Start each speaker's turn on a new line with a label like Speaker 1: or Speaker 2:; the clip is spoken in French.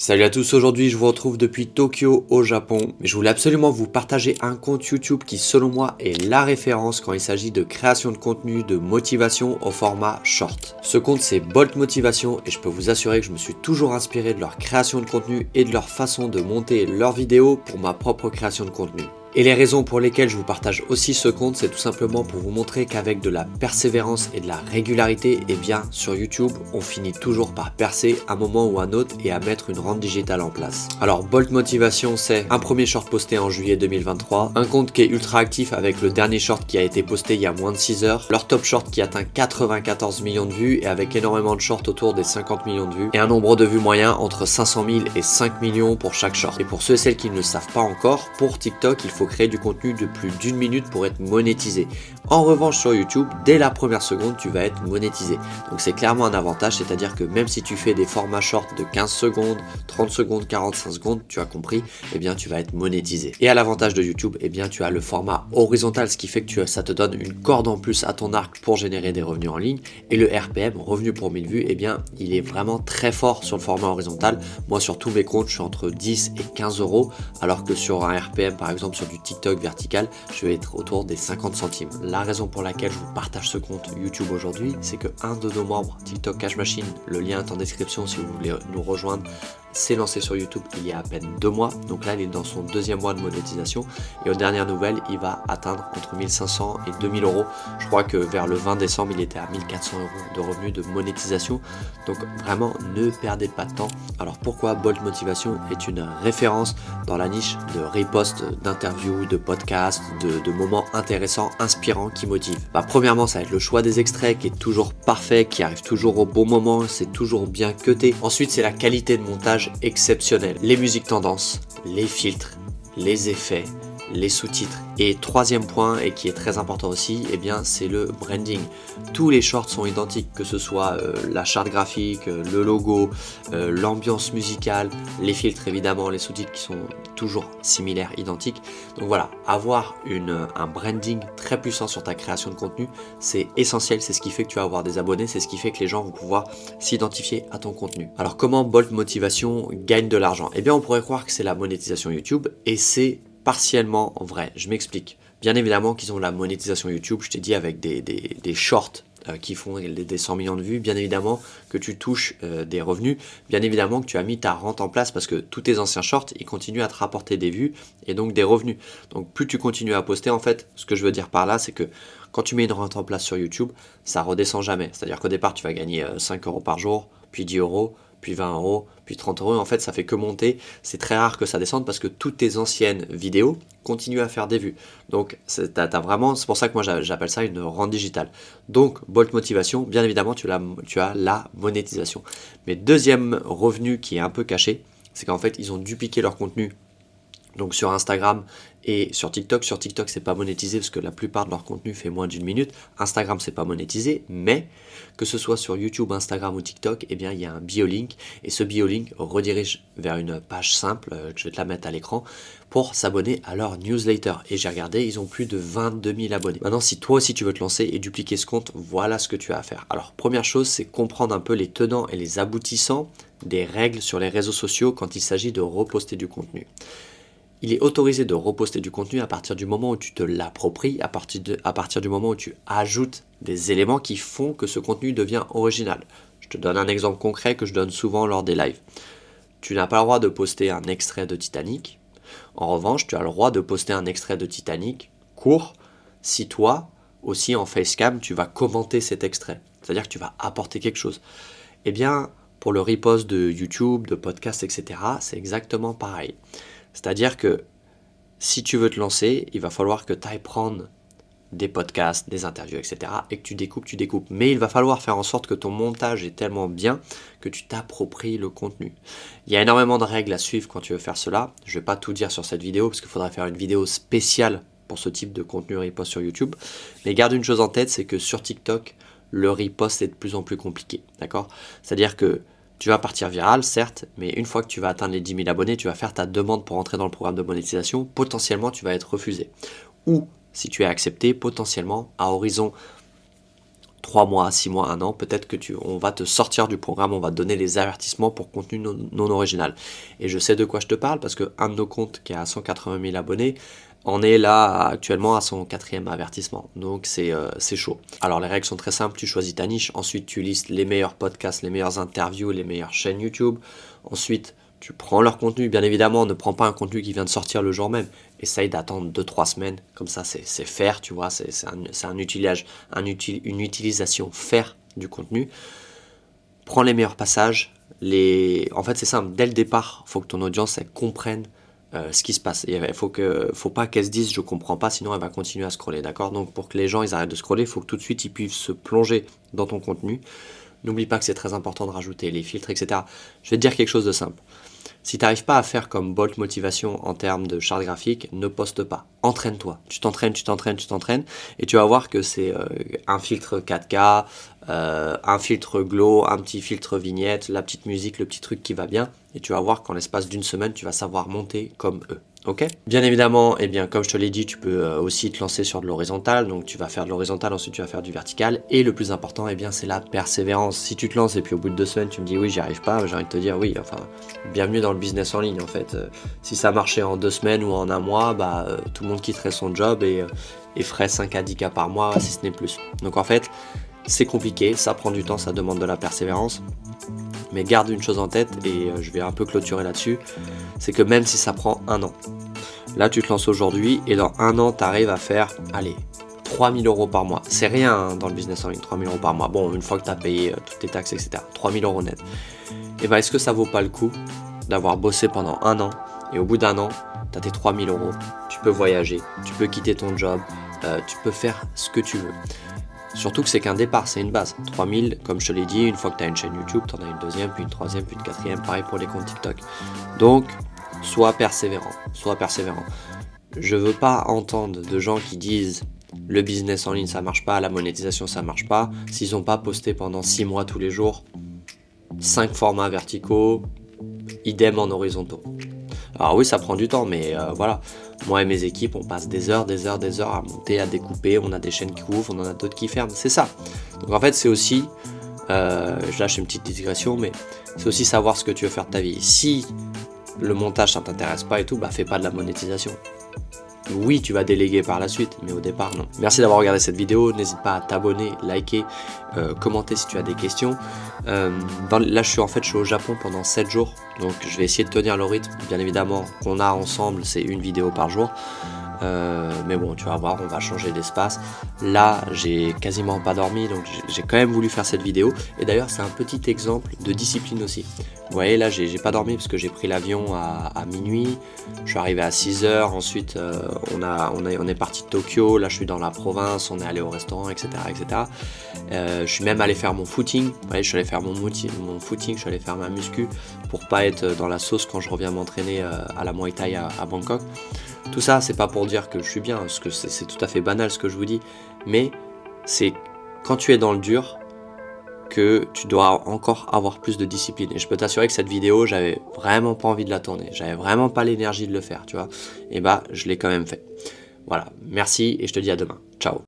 Speaker 1: Salut à tous, aujourd'hui je vous retrouve depuis Tokyo au Japon, mais je voulais absolument vous partager un compte YouTube qui selon moi est la référence quand il s'agit de création de contenu, de motivation au format short. Ce compte c'est Bolt Motivation et je peux vous assurer que je me suis toujours inspiré de leur création de contenu et de leur façon de monter leurs vidéos pour ma propre création de contenu. Et les raisons pour lesquelles je vous partage aussi ce compte, c'est tout simplement pour vous montrer qu'avec de la persévérance et de la régularité, eh bien sur YouTube, on finit toujours par percer un moment ou un autre et à mettre une rente digitale en place. Alors Bolt Motivation, c'est un premier short posté en juillet 2023, un compte qui est ultra actif avec le dernier short qui a été posté il y a moins de 6 heures, leur top short qui atteint 94 millions de vues et avec énormément de shorts autour des 50 millions de vues et un nombre de vues moyen entre 500 000 et 5 millions pour chaque short. Et pour ceux et celles qui ne le savent pas encore, pour TikTok, il faut créer du contenu de plus d'une minute pour être monétisé. En revanche sur YouTube, dès la première seconde, tu vas être monétisé. Donc c'est clairement un avantage, c'est-à-dire que même si tu fais des formats shorts de 15 secondes, 30 secondes, 45 secondes, tu as compris, eh bien tu vas être monétisé. Et à l'avantage de YouTube, eh bien tu as le format horizontal, ce qui fait que ça te donne une corde en plus à ton arc pour générer des revenus en ligne. Et le RPM, revenu pour 1000 vues, eh bien il est vraiment très fort sur le format horizontal. Moi sur tous mes comptes, je suis entre 10 et 15 euros, alors que sur un RPM, par exemple sur du TikTok vertical, je vais être autour des 50 centimes. La raison pour laquelle je vous partage ce compte YouTube aujourd'hui, c'est que un de nos membres, TikTok Cash Machine, le lien est en description si vous voulez nous rejoindre, s'est lancé sur YouTube il y a à peine 2 mois, donc là il est dans son deuxième mois de monétisation et aux dernières nouvelles il va atteindre entre 1500 et 2000 euros. Je crois que vers le 20 décembre il était à 1400 euros de revenus de monétisation, donc vraiment ne perdez pas de temps. Alors pourquoi Bolt Motivation est une référence dans la niche de repost, d'interviews, de podcasts, de moments intéressants, inspirants qui motivent. Premièrement ça va être le choix des extraits qui est toujours parfait, qui arrive toujours au bon moment, c'est toujours bien cuté. Ensuite c'est la qualité de montage exceptionnelle, les musiques tendances, les filtres, les effets, les sous-titres. Et troisième point, et qui est très important aussi, eh bien c'est le branding. Tous les shorts sont identiques, que ce soit la charte graphique, le logo, l'ambiance musicale, les filtres évidemment, les sous-titres qui sont toujours similaires, identiques. Donc voilà, avoir un branding très puissant sur ta création de contenu, c'est essentiel, c'est ce qui fait que tu vas avoir des abonnés, c'est ce qui fait que les gens vont pouvoir s'identifier à ton contenu. Alors comment Bolt Motivation gagne de l'argent? Eh bien on pourrait croire que c'est la monétisation YouTube, et c'est partiellement vrai, je m'explique. Bien évidemment qu'ils ont la monétisation YouTube, je t'ai dit avec des shorts qui font des 100 millions de vues, bien évidemment que tu touches des revenus, bien évidemment que tu as mis ta rente en place parce que tous tes anciens shorts, ils continuent à te rapporter des vues et donc des revenus. Donc plus tu continues à poster, en fait, ce que je veux dire par là, c'est que quand tu mets une rente en place sur YouTube, ça redescend jamais. C'est-à-dire qu'au départ, tu vas gagner 5 euros par jour, puis 10 euros, puis 20 euros, puis 30 euros. En fait, ça fait que monter. C'est très rare que ça descende parce que toutes tes anciennes vidéos continuent à faire des vues. Donc, c'est pour ça que moi j'appelle ça une rente digitale. Donc, Bolt Motivation, bien évidemment, tu as la monétisation. Mais deuxième revenu qui est un peu caché, c'est qu'en fait, ils ont dupliqué leur contenu. Donc sur Instagram et sur TikTok. Sur TikTok, c'est pas monétisé parce que la plupart de leur contenu fait moins d'une minute. Instagram, c'est pas monétisé, mais que ce soit sur YouTube, Instagram ou TikTok, eh bien, il y a un bio-link et ce bio-link redirige vers une page simple, je vais te la mettre à l'écran, pour s'abonner à leur newsletter. Et j'ai regardé, ils ont plus de 22 000 abonnés. Maintenant, si toi aussi tu veux te lancer et dupliquer ce compte, voilà ce que tu as à faire. Alors, première chose, c'est comprendre un peu les tenants et les aboutissants des règles sur les réseaux sociaux quand il s'agit de reposter du contenu. Il est autorisé de reposter du contenu à partir du moment où tu te l'appropries, à partir du moment où tu ajoutes des éléments qui font que ce contenu devient original. Je te donne un exemple concret que je donne souvent lors des lives. Tu n'as pas le droit de poster un extrait de Titanic. En revanche, tu as le droit de poster un extrait de Titanic court si toi, aussi en facecam, tu vas commenter cet extrait. C'est-à-dire que tu vas apporter quelque chose. Eh bien, pour le repost de YouTube, de podcast, etc., c'est exactement pareil. C'est-à-dire que si tu veux te lancer, il va falloir que tu ailles prendre des podcasts, des interviews, etc. et que tu découpes. Mais il va falloir faire en sorte que ton montage est tellement bien que tu t'appropries le contenu. Il y a énormément de règles à suivre quand tu veux faire cela. Je ne vais pas tout dire sur cette vidéo parce qu'il faudrait faire une vidéo spéciale pour ce type de contenu repost sur YouTube. Mais garde une chose en tête, c'est que sur TikTok, le repost est de plus en plus compliqué. D'accord ? C'est-à-dire que tu vas partir viral, certes, mais une fois que tu vas atteindre les 10 000 abonnés, tu vas faire ta demande pour entrer dans le programme de monétisation. Potentiellement, tu vas être refusé. Ou, si tu es accepté, potentiellement, à horizon 3 mois, 6 mois, 1 an, peut-être que on va te sortir du programme, on va te donner les avertissements pour contenu non original. Et je sais de quoi je te parle parce que un de nos comptes qui a 180 000 abonnés, on est là actuellement à son 4e avertissement, donc c'est chaud. Alors les règles sont très simples, tu choisis ta niche, ensuite tu listes les meilleurs podcasts, les meilleures interviews, les meilleures chaînes YouTube, ensuite tu prends leur contenu, bien évidemment, ne prends pas un contenu qui vient de sortir le jour même, essaye d'attendre 2-3 semaines, comme ça c'est faire, tu vois, c'est une utilisation faire du contenu. Prends les meilleurs passages, en fait c'est simple, dès le départ, il faut que ton audience elle comprenne ce qui se passe. Il faut pas qu'elle se dise je comprends pas, sinon elle va continuer à scroller, d'accord? Donc pour que les gens ils arrêtent de scroller, il faut que tout de suite ils puissent se plonger dans ton contenu. N'oublie pas que c'est très important de rajouter les filtres, etc. Je vais te dire quelque chose de simple. Si tu n'arrives pas à faire comme Bolt Motivation en termes de charte graphique, ne poste pas. Entraîne-toi. Tu t'entraînes, et tu vas voir que c'est un filtre 4K, un filtre glow, un petit filtre vignette, la petite musique, le petit truc qui va bien, et tu vas voir qu'en l'espace d'une semaine, tu vas savoir monter comme eux. Ok? Bien évidemment, comme je te l'ai dit, tu peux aussi te lancer sur de l'horizontal, donc tu vas faire de l'horizontal, ensuite tu vas faire du vertical, et le plus important, c'est la persévérance. Si tu te lances et puis au bout de 2 semaines, tu me dis oui, j'y arrive pas, j'ai envie de te dire oui, enfin, bienvenue dans le business en ligne en fait. Si ça marchait en 2 semaines ou en 1 mois, tout le monde quitterait son job et ferait 5 à 10K par mois, si ce n'est plus. Donc en fait, c'est compliqué, ça prend du temps, ça demande de la persévérance. Mais garde une chose en tête, et je vais un peu clôturer là-dessus, c'est que même si ça prend 1 an, là tu te lances aujourd'hui et dans 1 an tu arrives à faire, allez, 3 000 € par mois. C'est rien hein, dans le business en ligne, 3 000 € par mois. Bon, une fois que tu as payé toutes tes taxes, etc. 3 000 € net. Et est-ce que ça vaut pas le coup d'avoir bossé pendant 1 an et au bout d'1 an, tu as tes 3 000 €, tu peux voyager, tu peux quitter ton job, tu peux faire ce que tu veux. Surtout que c'est qu'un départ, c'est une base. 3000, comme je te l'ai dit, une fois que tu as une chaîne YouTube, tu en as une deuxième, puis une troisième, puis une quatrième, pareil pour les comptes TikTok. Donc, sois persévérant. Je veux pas entendre de gens qui disent le business en ligne ça marche pas, la monétisation ça marche pas, s'ils n'ont pas posté pendant 6 mois tous les jours, 5 formats verticaux, idem en horizontaux. Alors oui, ça prend du temps, mais voilà. Moi et mes équipes, on passe des heures à monter, à découper. On a des chaînes qui ouvrent, on en a d'autres qui ferment. C'est ça. Donc en fait, c'est aussi, je lâche une petite digression, mais c'est aussi savoir ce que tu veux faire de ta vie. Si le montage, ça t'intéresse pas et tout, fais pas de la monétisation. Oui, tu vas déléguer par la suite, mais au départ, non. Merci d'avoir regardé cette vidéo. N'hésite pas à t'abonner, liker, commenter si tu as des questions. Là, je suis au Japon pendant 7 jours. Donc, je vais essayer de tenir le rythme, bien évidemment, qu'on a ensemble. C'est une vidéo par jour. Mais bon, tu vas voir, on va changer d'espace. Là, j'ai quasiment pas dormi, donc j'ai quand même voulu faire cette vidéo. Et d'ailleurs, c'est un petit exemple de discipline aussi. Vous voyez, là, j'ai pas dormi parce que j'ai pris l'avion à minuit. Je suis arrivé à 6h. Ensuite, on est parti de Tokyo. Là, je suis dans la province. On est allé au restaurant, etc., etc. Je suis même allé faire mon footing. Vous voyez, je suis allé faire mon footing. Je suis allé faire ma muscu pour pas être dans la sauce quand je reviens m'entraîner à la Muay Thai à Bangkok. Tout ça, c'est pas pour dire que je suis bien, parce que c'est tout à fait banal ce que je vous dis, mais c'est quand tu es dans le dur que tu dois encore avoir plus de discipline. Et je peux t'assurer que cette vidéo, j'avais vraiment pas envie de la tourner, j'avais vraiment pas l'énergie de le faire, tu vois. Et je l'ai quand même fait. Voilà, merci et je te dis à demain. Ciao.